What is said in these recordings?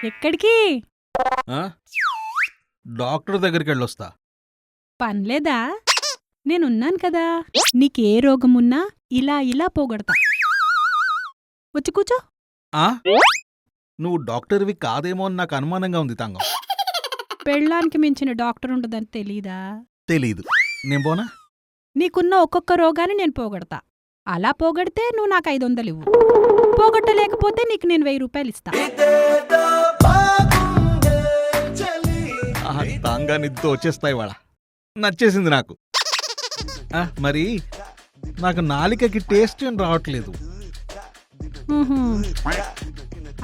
ఎక్కడికి? ఆ? డాక్టర్ దగ్గరికి వెళ్ళొస్తా. పన్లేదా? నేనున్నాను కదా. నీకే రోగమున్నా ఇలా ఇలా పోగొడతా. వచ్చి కూచో. ఆ? నువ్వు డాక్టర్వి కాదేమో అని నాకు అనుమానంగా ఉంది తంగం. పెళ్ళానికి మించిన డాక్టర్ ఉండదని తెలీదా? తెలీదు. నేను పోనా? నీకున్న ఒక్కొక్క రోగాన్ని నేను పోగొడతా. అలా పోగొడితే నువ్వు నాకు 500 ఇవ్వు. పోగొట్టలేకపోతే నీకు నేను 1000 రూపాయలు ఇస్తా. తాంగానితో వచ్చేస్తాయి వాళ్ళ. నచ్చేసింది నాకు. మరి నాకు నాలికకి టేస్ట్ ఏం రావట్లేదు. ఉహుం.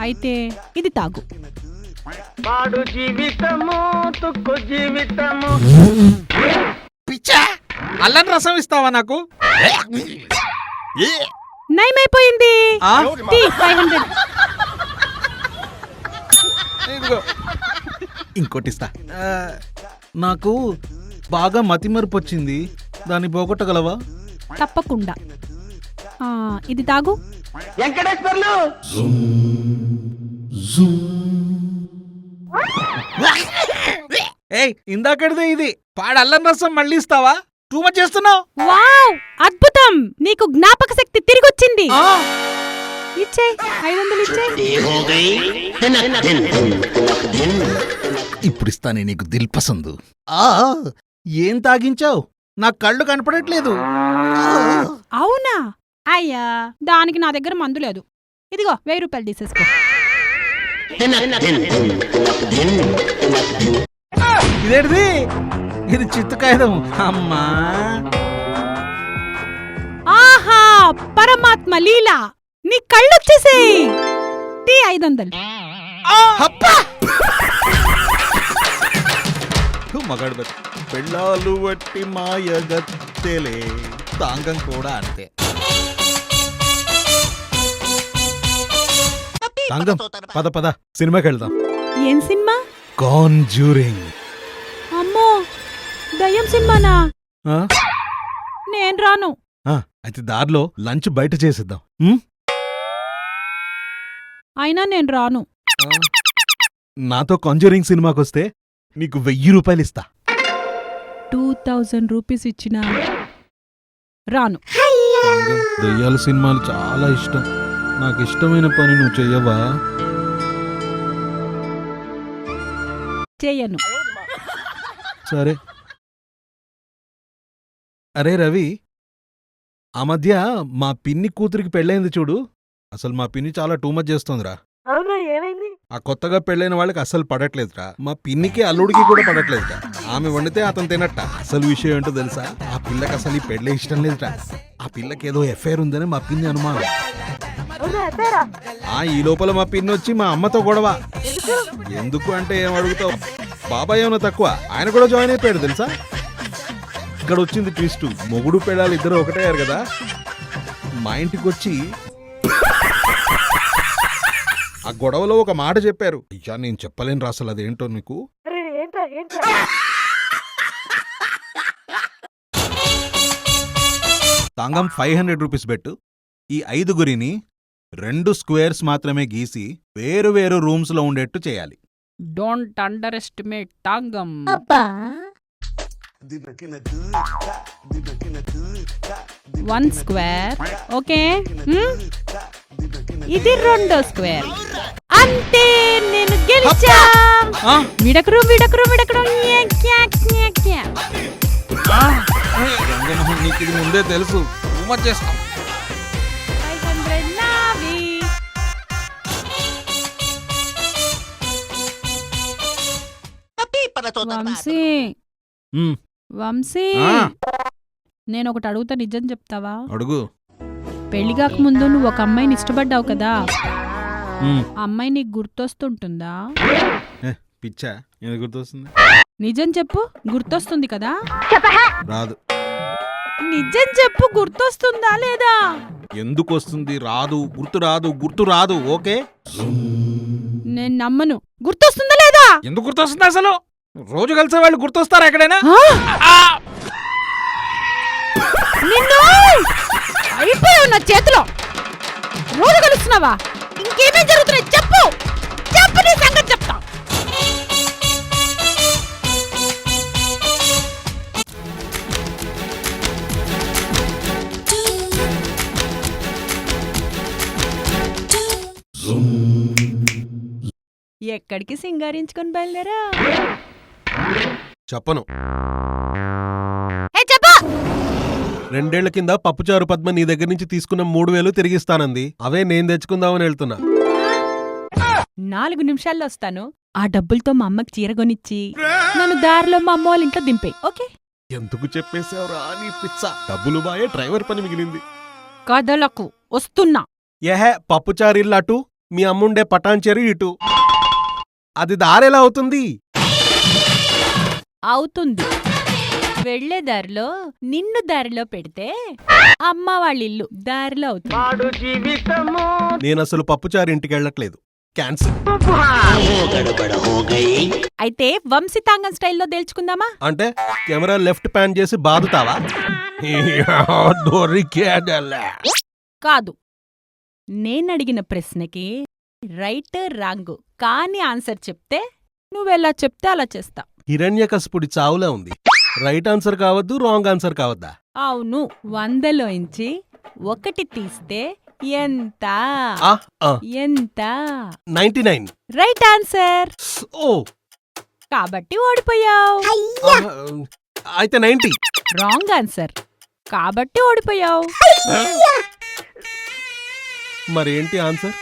అయితే ఇది తాగు. పిచ్చా, అల్లం రసం ఇస్తావా నాకు? నయమైపోయింది. ఆ? తీ, 500. ఇదిగో. ఇంకోటిస్తా. నాకు బాగా మతిమరుపు వచ్చింది, దాన్ని పోగొట్టగలవా? తప్పకుండా. ఇది తాగు. ఏయ్, ఇందాకటిదే ఇది. పాడు అల్లం రసం మళ్ళీ ఇస్తావా? టూ మచ్ చేస్తున్నావు. వావ్, అద్భుతం. నీకు జ్ఞాపక శక్తి తిరిగొచ్చింది. ఇచ్చేయ్, 500 ఇచ్చేయ్. ఇప్పుడు ఇస్తానే నీకు దిల్ పసందు. ఏం తాగించావు? నా కళ్ళు కనపడట్లేదు. అవునా? అయ్యా, దానికి నా దగ్గర మందు లేదు. ఇదిగో 1000 రూపాయలు తీసేసుకో. ఇదేంటిది? ఇది చిత్తకాయదం. అమ్మా, ఆహా, పరమాత్మ లీలా. నీ కళ్ళొచ్చేసేయ్. తీ 500. మగాడు పెళ్ళాలు వట్టి మాయగత్తెలే. తాంగం కూడా అంతే. తాంగం, పద పద, సినిమాకి వెళ్దాం. ఏం సినిమా? కాంజూరింగ్. అమ్మో, దయ్యం సినిమానా? నేను రాను. అయితే దారిలో లంచ్ బయట చేసిద్దాం. అయినా నేను రాను. నాతో కాంజూరింగ్ సినిమాకొస్తే నీకు 1000 రూపాయలు ఇస్తా. 2000 రూపీస్ ఇచ్చినా రాను. దెయ్యాల సినిమాలు చాలా ఇష్టం. నాకు ఇష్టమైన పని నువ్వు చెయ్యవా? చెయ్యను. సరే. అరే రవి, ఆ మధ్య మా పిన్ని కూతురికి పెళ్ళైంది చూడు. అసలు మా పిన్ని చాలా టూ మచ్ చేస్తోందిరా. ఆ కొత్తగా పెళ్ళైన వాళ్ళకి అస్సలు పడట్లేదురా. మా పిన్నికి అల్లుడికి కూడా పడట్లేదురా. ఆమె వండితే అతను తినట్ట. అసలు విషయం ఏంటో తెలుసా? ఆ పిల్లకి అసలు ఈ పెళ్ళే ఇష్టం లేదురా. ఆ పిల్లకి ఏదో ఎఫైర్ ఉందని మా పిన్ని అనుమానం. ఈ లోపల మా పిన్ని వచ్చి మా అమ్మతో గొడవ. ఎందుకు అంటే ఏం అడుగుతావు? బాబాయ్ ఏమన్నా తక్కువ, ఆయన కూడా జాయిన్ అయిపోయాడు తెలుసా. ఇక్కడ వచ్చింది ట్విస్ట్. మొగుడు పెళ్ళాలు ఇద్దరు ఒకటయ్యారు కదా. మా ఇంటికి వచ్చి ఆ గొడవలో ఒక మాట చెప్పారు. అయ్యా, నేను చెప్పలేను రా అసలు అదేంటో నీకు. తాంగం 500 రూపీస్ పెట్టు. ఈ 5గురిని 2 స్క్వేర్స్ మాత్రమే గీసి వేరు వేరు రూమ్స్ లో ఉండేట్టు చేయాలి. డోంట్ అండర్ ఎస్టిమేట్ తాంగం. 1 స్క్వేర్. ఓకే, ఇది 2 స్క్వేర్. అంతే, నేను గెలిచా. విడకరు విడకరు విడకరు. నీకు ఇది ముందే తెలుసు. చేస్తాం. 500 నావి. వంశీ, వంశీ, నేను ఒకటి అడుగుతా, నిజం చెప్తావా? అడుగు. పెళ్లిగాక ముందు నువ్వు ఒక అమ్మాయిని ఇష్టపడ్డావు కదా. అమ్మాయి నీకు గుర్తొస్తుంటుందా? పిచ్చా, ఎందుకు గుర్తొస్తుంది? నిజం చెప్పు, గుర్తొస్తుంది కదా? రాదు. నిజం చెప్పు, గుర్తొస్తుందా లేదా? ఎందుకు వస్తుంది? రాదు. గుర్తు రాదు, గుర్తు రాదు. ఓకే, నేను నమ్మను. గుర్తొస్తుందా లేదా? ఎందుకు గుర్తొస్తుంది? అసలు రోజు కలిసే వాళ్ళు గుర్తొస్తారా ఎక్కడైనా? నిన్ను అయిపోయావు నా చేతిలో. రోజు కలుస్తున్నావా? ఇంకేమేం జరుగుతున్నాయి చెప్పు, చెప్పు నీ సంగతి. ఎక్కడికి సింగారించుకొని బయలుదేరా? చెప్పను. ఏ చెప్పు! 2 ఏళ్ల కింద పప్పుచారు పద్మ నీ దగ్గర నుంచి తీసుకున్న 3000 తిరిగిస్తానంది. అవే నేను తెచ్చుకుందామని వెళ్తున్నా. 4 నిమిషాల్లో వస్తాను. ఆ డబ్బులతో మా అమ్మకి చీర కొనిచ్చి నన్ను దారిలో మా అమ్మ వాళ్ళ ఇంట్లో దింపే. ఓకే? ఎందుకు చెప్పేశావురా నీ పిచ్చ? డబ్బులు బాయే, డ్రైవర్ పని మిగిలింది. కదలకు వస్తున్నా. ఏహే, పప్పుచారిల్లు అటు, మీ అమ్ముండే పటాన్చెరు ఇటు. అది దారెలా అవుతుంది? అవుతుంది. వెళ్లే దారిలో నిన్ను దారిలో పెడితే అమ్మ వాళ్ళ ఇల్లు దారిలో అవుతుంది. నేనసలు పప్పుచారు ఇంటికి వెళ్ళట్లేదు. క్యాన్సిల్. అయితే వంశీతాంగం స్టైల్లో తేల్చుకుందామా? అంటే కెమెరా లెఫ్ట్ ప్యాన్ చేసి బాదుతావా? కాదు. నేనడిగిన ప్రశ్నకి రైట్ రాంగ్ కాని ఆన్సర్ చెప్తే నువ్వెలా చెప్తే అలా చేస్తా. హిరణ్యకశిపుడి చావులా ఉంది. రైట్ ఆన్సర్ కావద్దు, రాంగ్ ఆన్సర్ కావద్దా? అవును. 100లోంచి 1 తీస్తే ఎంత? ఎంత? 99. Right answer. ఓ, కాబట్టి ఓడిపోయావు. అయితే 90. Wrong answer. కాబట్టి ఓడిపోయావు. మరేంటి ఆన్సర్?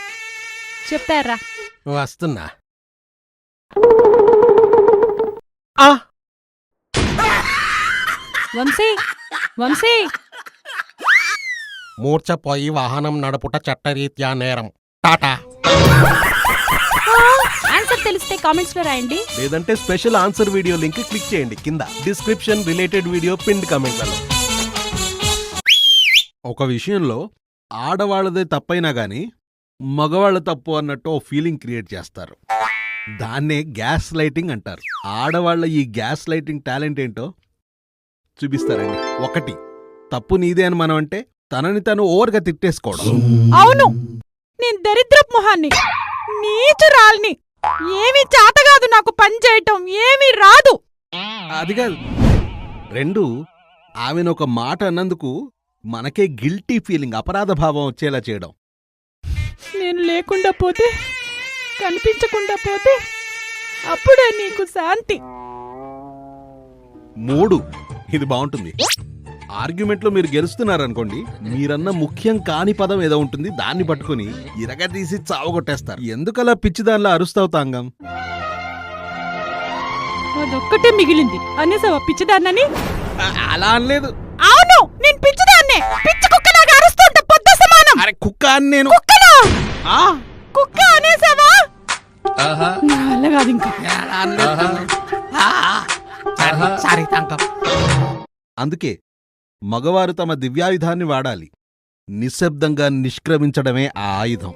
చెప్తారా? వస్తున్నా. వంశీ, వంశీ! మూర్ఛపోయి వాహనం నడుపుట చట్టరీత్యా నేరం. టాటా. ఆన్సర్ తెలిస్తే కామెంట్స్ లో రాయండి. లేదంటే special answer video link click చేయండి కింద. డిస్క్రిప్షన్ రిలేటెడ్ వీడియో పిన్డ్ కామెంట్లలో. ఒక విషయంలో ఆడవాళ్ళదే తప్పైనా గాని మగవాళ్ళ తప్పు అన్నట్టు ఓ ఫీలింగ్ క్రియేట్ చేస్తారు. దాన్నే గ్యాస్ లైటింగ్ అంటారు. ఆడవాళ్ళ ఈ గ్యాస్ లైటింగ్ టాలెంట్ ఏంటో చూపిస్తారండి. 1, తప్పు నీదే అని మనం అంటే తనని తను ఓవర్గా తిట్టేసుకోవడం. అవును, నేను దరిద్రపు మొహాన్ని, నీచురాల్ని, ఏమీ చాతగాదు నాకు పని చేయటం, ఏమీ రాదు. అది కాదు. 2, ఆమెను ఒక మాట అన్నందుకు మనకే గిల్టీ ఫీలింగ్, అపరాధ భావం వచ్చేలా చేయడం. నేను లేకుండా పోతే, కనిపించకుండా పోతే అప్పుడే నీకు శాంతి. 3, ఇది బాగుంటుంది. ఆర్గ్యుమెంట్లో మీరు గెలుస్తున్నారనుకోండి, మీరన్న ముఖ్యం కాని పదం ఏదో ఉంటుంది, దాన్ని పట్టుకుని ఇరగదీసి చావగొట్టేస్తారు. ఎందుకలా పిచ్చిదానిలా అరుస్తావు తాంగం? అదొక్కటే మిగిలింది అనేసావా పిచ్చిదాన్నని? అలా అనలేదు. అవును, నేను పిచ్చిదాన్నే. పిచ్చి కుక్కలాగా అరుస్తుంటే పొద్దు సమానం. అరే కుక్క అని నేను. కుక్కనా? కుక్క అనేసావా? నా వల్ల కాదు ఇంకా. అందుకే మగవారు తమ దివ్యాయుధాన్ని వాడాలి. నిశ్శబ్దంగా నిష్క్రమించడమే ఆ ఆయుధం.